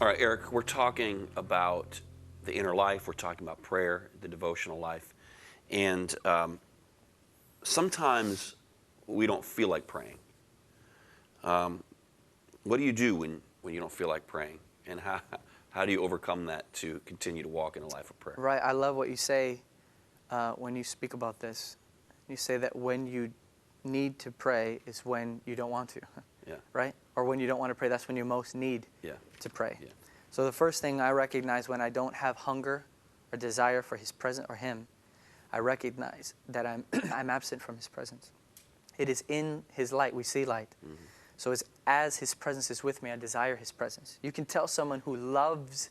All right, Eric, we're talking about the inner life. We're talking about prayer, the devotional life. And sometimes we don't feel like praying. What do you do when you don't feel like praying? And how do you overcome that to continue to walk in a life of prayer? Right. I love what you say when you speak about this. You say that when you need to pray is when you don't want to. Yeah. Right? Or when you don't want to pray, that's when you most need to pray. Yeah. So the first thing I recognize when I don't have hunger or desire for His presence or Him, I recognize that I'm I'm absent from His presence. It is in His light we see light. Mm-hmm. So it's as His presence is with me, I desire His presence. You can tell someone who loves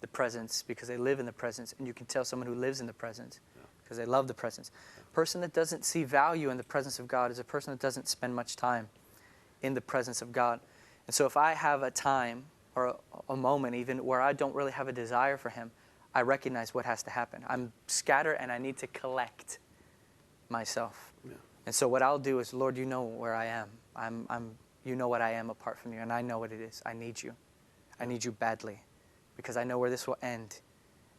the presence because they live in the presence, and you can tell someone who lives in the presence because they love the presence. A person that doesn't see value in the presence of God is a person that doesn't spend much time in the presence of God. And so if I have a time or a moment even where I don't really have a desire for Him, I recognize what has to happen. I'm scattered and I need to collect myself. Yeah. And so what I'll do is, Lord, you know where I am. You know what I am apart from you, and I know what it is. I need you. I need you badly because I know where this will end.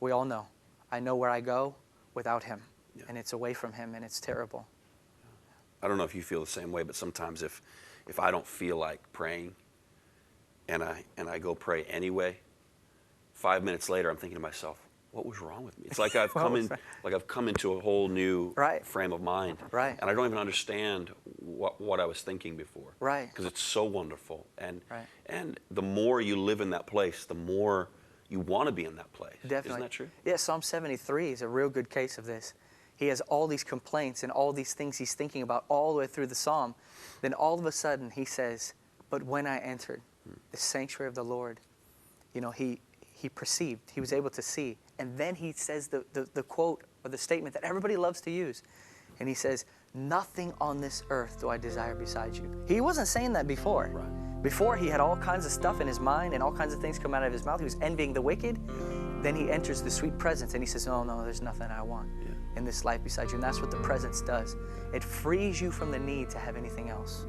We all know. I know where I go without Him, and it's away from Him, and it's terrible. I don't know if you feel the same way, but sometimes if I don't feel like praying and I go pray anyway, 5 minutes later I'm thinking to myself, what was wrong with me? It's like I've come into a whole new frame of mind. Right. And I don't even understand what I was thinking before. Right. Because it's so wonderful. And the more you live in that place, the more you want to be in that place. Definitely. Isn't that true? Yeah, Psalm 73 is a real good case of this. He has all these complaints and all these things he's thinking about all the way through the psalm. Then all of a sudden he says, but when I entered the sanctuary of the Lord, he perceived, he was able to see. And then he says the quote or the statement that everybody loves to use. And he says, nothing on this earth do I desire beside you. He wasn't saying that before. Right. Before he had all kinds of stuff in his mind and all kinds of things come out of his mouth. He was envying the wicked. Then he enters the sweet presence and he says, no, there's nothing I want in this life beside you. And that's what the presence does. It frees you from the need to have anything else.